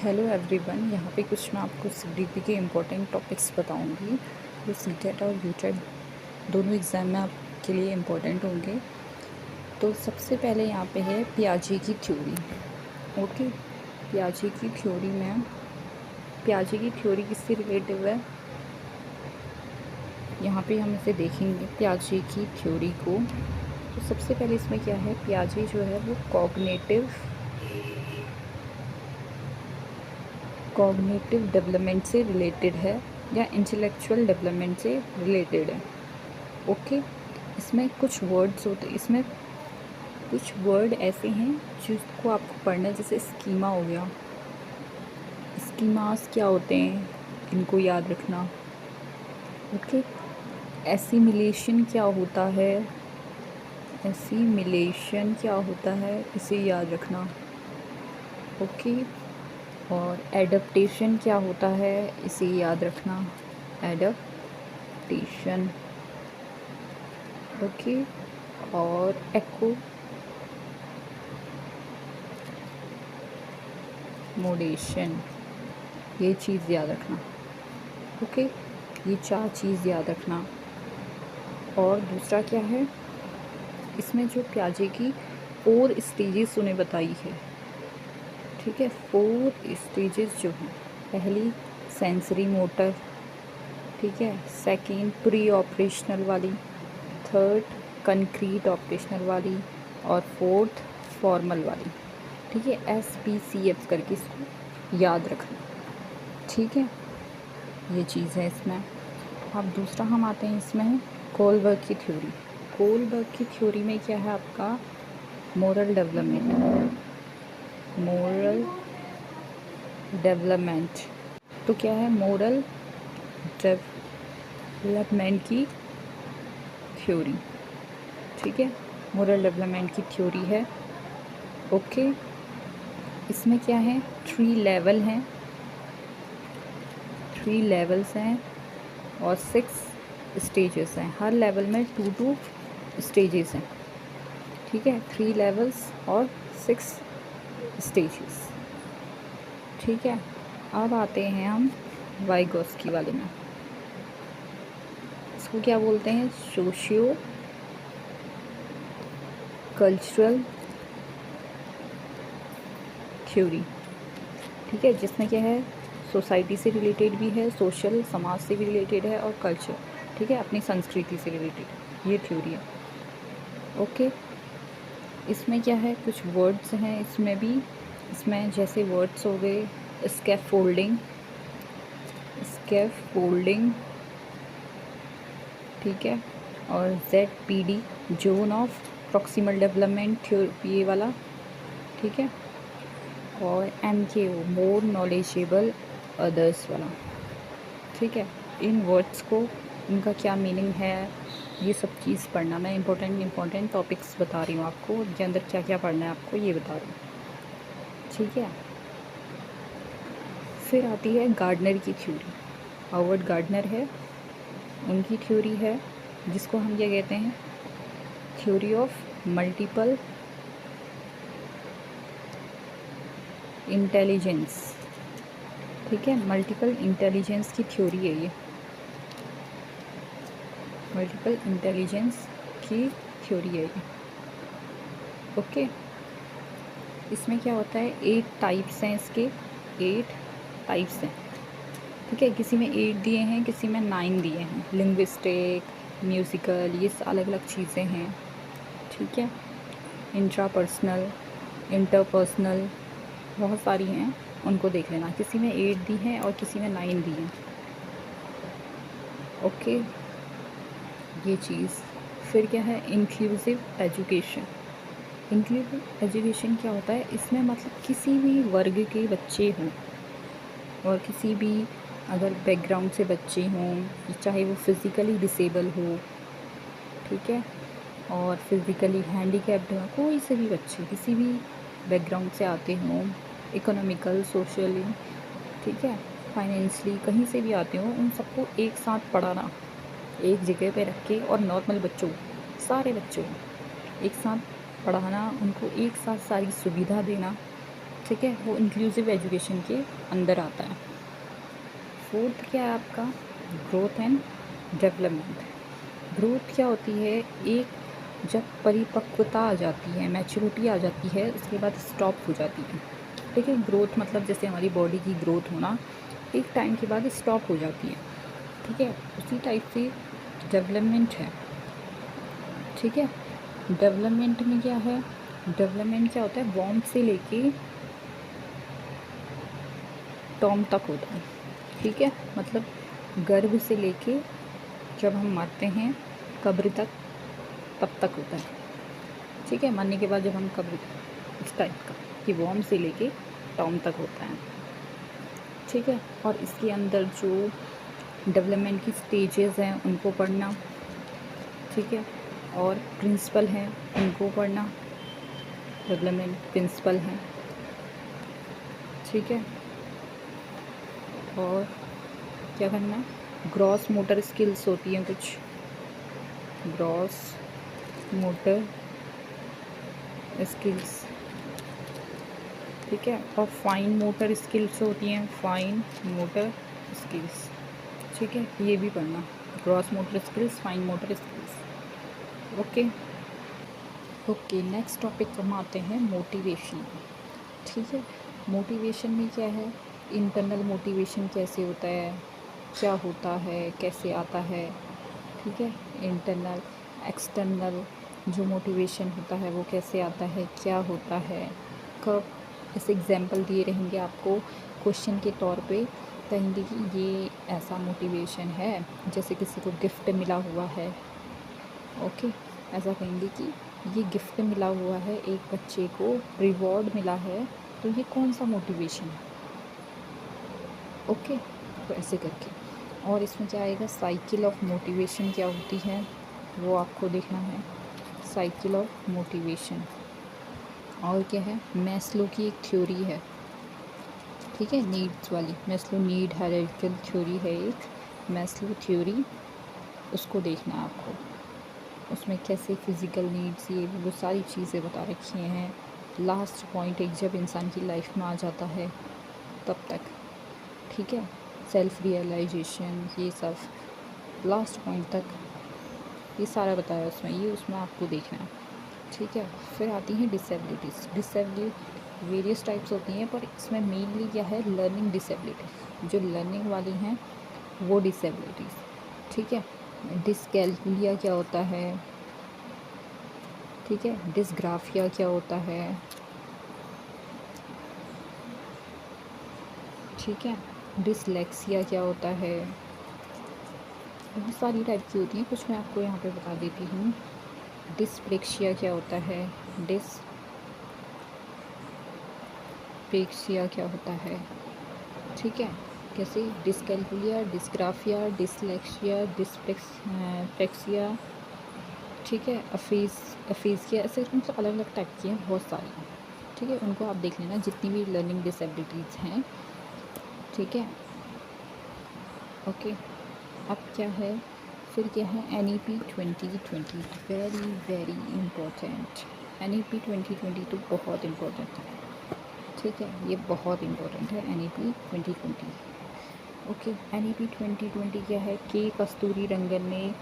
Hello everyone, यहाँ पे कुछ मैं आपको सीडीपी के इम्पोर्टेंट टॉपिक्स बताऊँगी जो सीटेट और यूटेट दोनों एग्ज़ाम में आपके लिए इम्पोर्टेंट होंगे। तो सबसे पहले यहाँ पे है पियाजे की थ्योरी। ओके, पियाजे की थ्योरी किससे रिलेटिव है, यहाँ पे हम इसे देखेंगे पियाजे की थ्योरी को। तो सबसे पहले इसमें क्या है, पियाजे जो है वो कॉग्निटिव डेवलपमेंट से रिलेटेड है या इंटेलेक्चुअल डेवलपमेंट से रिलेटेड है। ओके, इसमें कुछ वर्ड्स होते, इसमें कुछ वर्ड ऐसे हैं जिसको आपको पढ़ना है, जैसे स्कीमा हो गया। स्कीमास क्या होते हैं, इनको याद रखना। ओके, एसिमिलेशन क्या होता है, इसे याद रखना। ओके, और एडप्टेशन क्या होता है, इसे याद रखना, एडप्टेशन। ओके, और एक्कोमोडेशन, ये चीज़ याद रखना। ओके, ये 4 चीज़ याद रखना। और दूसरा क्या है, इसमें जो पियाजे की 4 स्टेजेस उन्हें बताई है। ठीक है, 4 स्टेजेस जो हैं, पहली सेंसरी मोटर, ठीक है, सेकेंड प्री ऑपरेशनल वाली, थर्ड कंक्रीट ऑपरेशनल वाली, और फोर्थ फॉर्मल वाली। ठीक है, SPCF करके इसको याद रखना। ठीक है, ये चीज़ है इसमें। अब दूसरा हम आते हैं, इसमें है कोलबर्ग की थ्योरी। कोलबर्ग की थ्योरी में क्या है आपका, मोरल डेवलपमेंट। तो क्या है, मोरल डेवलपमेंट की थ्योरी। ठीक है, मोरल डेवलपमेंट की थ्योरी है। ओके, इसमें क्या है, 3 लेवल्स हैं और 6 स्टेजेस हैं। हर लेवल में 2 स्टेजेस हैं। ठीक है, 3 लेवल्स और 6 स्टेजेस। ठीक है, अब आते हैं हम वाइगोस्की वाले में। इसको क्या बोलते हैं, सोशियो कल्चरल थ्योरी। ठीक है, जिसमें क्या है, सोसाइटी से रिलेटेड भी है, सोशल समाज से भी रिलेटेड है, और कल्चर, ठीक है, अपनी संस्कृति से रिलेटेड ये थ्योरी है। ओके, इसमें क्या है, कुछ वर्ड्स हैं इसमें जैसे वर्ड्स हो गए स्कैफोल्डिंग, ठीक है, और ZPD, zone of proximal development theory, ये वाला। ठीक है, और MKO, मोर नॉलेजेबल अदर्स वाला। ठीक है, इन वर्ड्स को, इनका क्या मीनिंग है, ये सब चीज़ पढ़ना। मैं इम्पोर्टेंट टॉपिक्स बता रही हूँ आपको, इनके अंदर क्या क्या पढ़ना है आपको ये बता रही हूँ। ठीक है, फिर आती है गार्डनर की थ्योरी। हावर्ड गार्डनर है, उनकी थ्योरी है, जिसको हम क्या कहते हैं, थ्योरी ऑफ मल्टीपल इंटेलिजेंस। ठीक है, मल्टीपल इंटेलिजेंस की थ्योरी है ये, मल्टीपल इंटेलिजेंस की थ्योरी है ये। ओके, इसमें क्या होता है, 8 टाइप्स हैं इसके, 8 टाइप्स हैं। ठीक है, किसी में 8 दिए हैं, किसी में 9 दिए हैं। लिंग्विस्टिक, म्यूज़िकल, ये अलग अलग चीज़ें हैं। ठीक है, इंट्रापर्सनल, इंटरपर्सनल, बहुत सारी हैं, उनको देख लेना। किसी में 8 दी हैं और किसी में 9 दी हैं। ओके, ये चीज़। फिर क्या है, इंक्लूसिव एजुकेशन। इंक्लूसिव एजुकेशन क्या होता है, इसमें मतलब किसी भी वर्ग के बच्चे हों और किसी भी अगर बैकग्राउंड से बच्चे हों, चाहे वो फिज़िकली डिसेबल हो, ठीक है, और फिज़िकली हैंडीकैप्ड हो, कोई से भी बच्चे किसी भी बैकग्राउंड से आते हों, इकोनॉमिकल, सोशली, ठीक है, फाइनेंशली, कहीं से भी आते हों, उन सबको एक साथ पढ़ाना, एक जगह पे रख के, और नॉर्मल बच्चों, सारे बच्चों को एक साथ पढ़ाना, उनको एक साथ सारी सुविधा देना। ठीक है, वो इंक्लूसिव एजुकेशन के अंदर आता है। फोर्थ क्या है आपका, ग्रोथ एंड डेवलपमेंट। ग्रोथ क्या होती है, एक जब परिपक्वता आ जाती है, मैच्योरिटी आ जाती है, उसके बाद स्टॉप हो जाती है। ठीक है, ग्रोथ मतलब जैसे हमारी बॉडी की ग्रोथ होना एक टाइम के बाद स्टॉप हो जाती है। ठीक है, उसी टाइप से डेवलपमेंट है। ठीक है, डेवलपमेंट में क्या है, डेवलपमेंट क्या होता है, वॉर्म से लेके टॉम तक होता है। ठीक है, मतलब गर्भ से लेके जब हम मरते हैं कब्र तक, तब तक होता है। ठीक है, मरने के बाद जब हम कब्र, इस टाइप का कि वॉर्म से लेके टॉम तक होता है। ठीक है, और इसके अंदर जो डेवलपमेंट की स्टेजेस हैं उनको पढ़ना। ठीक है, और प्रिंसिपल हैं उनको पढ़ना, डेवलपमेंट प्रिंसिपल हैं। ठीक है, और क्या करना है, ग्रॉस मोटर स्किल्स होती हैं कुछ, ग्रॉस मोटर स्किल्स। ठीक है, और फाइन मोटर स्किल्स होती हैं, फाइन मोटर स्किल्स। ठीक है, ये भी पढ़ना, gross motor skills, fine motor skills. Okay okay, next topic हम आते हैं मोटिवेशन। ठीक है, मोटिवेशन में क्या है, इंटरनल मोटिवेशन कैसे होता है, क्या होता है, कैसे आता है। ठीक है, इंटरनल एक्सटर्नल जो मोटिवेशन होता है वो कैसे आता है, क्या होता है, कब। ऐसे एग्जाम्पल दिए रहेंगे आपको क्वेश्चन के तौर पे, कहेंगे कि ये ऐसा मोटिवेशन है, जैसे किसी को गिफ्ट मिला हुआ है। ओके, ऐसा कहेंगे कि ये गिफ्ट मिला हुआ है, एक बच्चे को रिवॉर्ड मिला है, तो ये कौन सा मोटिवेशन है। ओके, तो ऐसे करके। और इसमें क्या आएगा, साइकिल ऑफ मोटिवेशन क्या होती है वो आपको देखना है, साइकिल ऑफ मोटिवेशन। और क्या है, मैस्लो की एक थ्योरी है। ठीक है, नीड्स वाली, मैस्लो नीड हायरार्किकल थ्योरी है एक, मैस्लो थ्योरी, उसको देखना है आपको। उसमें कैसे फिज़िकल नीड्स, ये वो सारी चीज़ें बता रखी हैं। लास्ट पॉइंट एक जब इंसान की लाइफ में आ जाता है तब तक। ठीक है, सेल्फ रियलाइजेशन, ये सब लास्ट पॉइंट तक ये सारा बताया उसमें, ये उसमें आपको देखना है। ठीक है, फिर आती हैं डिसेबिलिटीज़। डिसेबिलिटी वेरियस टाइप्स होती हैं, पर इसमें मेनली क्या है, लर्निंग डिसेबिलिटी, जो लर्निंग वाली हैं वो डिसेबिलिटीज़। ठीक है, डिसकैल्कुलिया क्या होता है, ठीक है, डिसग्राफिया क्या होता है। ठीक है, डिसलेक्सिया क्या होता है, बहुत सारी टाइप की होती हैं, कुछ मैं आपको यहाँ पे बता देती हूँ। डिस्प्रेक्सिया क्या होता है, डिस्प्रेक्सिया क्या होता है। ठीक है, कैसे, डिसकैल्कुलिया, डिस्ग्राफिया, डिसलेक्सिया, डिस्प्रेक्सिया। ठीक है, अफीज़िया, ऐसे मतलब अलग अलग टाइप की हैं, बहुत सारी। ठीक है, उनको आप देख लेना, जितनी भी लर्निंग डिसेबिलिटीज़ हैं। ठीक है, ओके। अब क्या है, फिर क्या है, NEP 2020, very very important. NEP 2020 तो बहुत इम्पोर्टेंट है। ठीक है, ये बहुत इम्पोर्टेंट है NEP 2020। ओके, NEP 2020 क्या है, के कस्तूरी रंगन ने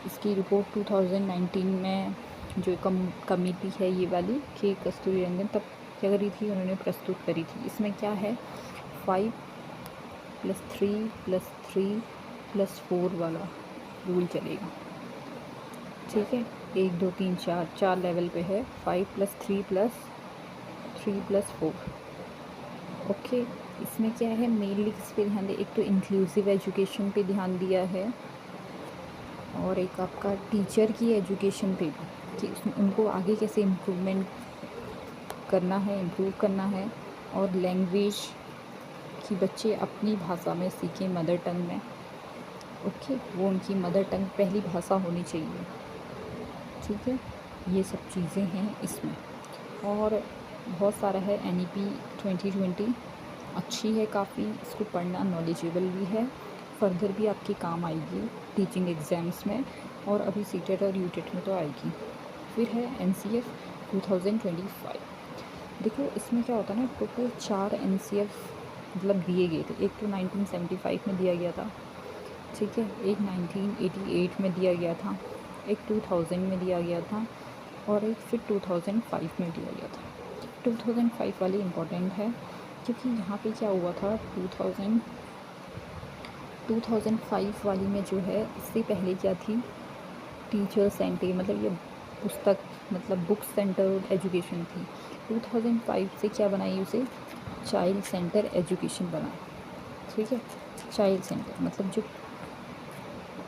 इसकी रिपोर्ट 2019 में, जो कमेटी है ये वाली, के कस्तूरी रंगन, तब क्या करी थी, उन्होंने प्रस्तुत करी थी। इसमें क्या है, 5+3+3+4 वाला रूल चलेगा। ठीक है, 1 2 3 4 लेवल पे है, 5+3+3+4। ओके, इसमें क्या है, मेनली किस पे ध्यान दे, एक तो इंक्लूसिव एजुकेशन पे ध्यान दिया है, और एक आपका टीचर की एजुकेशन पे भी, कि उसमें उनको आगे कैसे इम्प्रूव करना है, और लैंग्वेज कि बच्चे अपनी भाषा में सीखें, मदर टंग में। ओके, वो उनकी मदर टंग पहली भाषा होनी चाहिए। ठीक है, ये सब चीज़ें हैं इसमें, और बहुत सारा है। NEP 2020 अच्छी है काफ़ी, इसको पढ़ना, नॉलेजेबल भी है, फर्दर भी आपके काम आएगी टीचिंग एग्ज़ाम्स में, और अभी सीटेट और यूटेट में तो आएगी। फिर है NCF 2025। देखो इसमें क्या होता है ना, टोटल 4 एनसीएफ मतलब दिए गए थे। एक तो 1975 में दिया गया था, ठीक है, एक 1988 में दिया गया था, एक 2000 में दिया गया था, और एक फिर 2005 में दिया गया था। 2005 वाली इम्पोर्टेंट है क्योंकि यहाँ पे क्या हुआ था, 2005 वाली में जो है, इससे पहले क्या थी, टीचर सेंटर, मतलब ये पुस्तक मतलब बुक सेंटर एजुकेशन थी। 2005 से क्या बनाई उसे, चाइल्ड सेंटर एजुकेशन बनाई, ठीक है। चाइल्ड सेंटर मतलब जो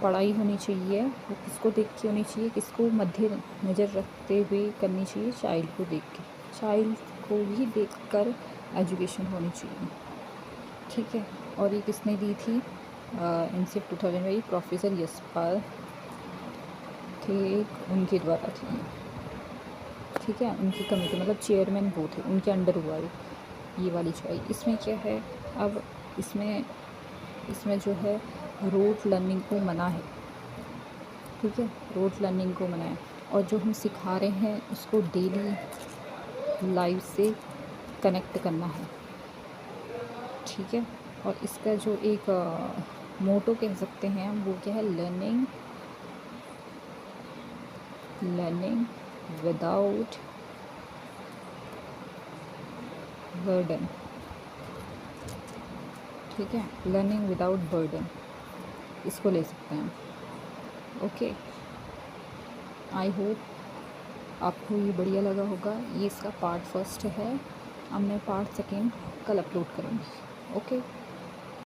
पढ़ाई होनी चाहिए वो किसको देख के होनी चाहिए, किसको मध्य नज़र रखते हुए करनी चाहिए, चाइल्ड को देख के, चाइल्ड को ही देख कर एजुकेशन होनी चाहिए, ठीक है। और ये किसने दी थी, एनसीएफ 2000 में प्रोफेसर यशपाल थे, उनके द्वारा थी, ठीक है। उनकी कमेटी मतलब चेयरमैन वो थे, उनके अंडर हुआ ये वाली चॉइस। इसमें क्या है, अब इसमें जो है रोट लर्निंग को मना है, ठीक है, रोट लर्निंग को मना है। और जो हम सिखा रहे हैं उसको डेली लाइफ से कनेक्ट करना है, ठीक है। और इसका जो एक मोटो कह सकते हैं हम, वो क्या है, लर्निंग विदाउट बर्डन, ठीक है, लर्निंग विदाउट बर्डन, इसको ले सकते हैं, ओके। आई होप आपको ये बढ़िया लगा होगा। ये इसका पार्ट फर्स्ट है, अब मैं पार्ट सेकेंड कल अपलोड करूँगी, ओके।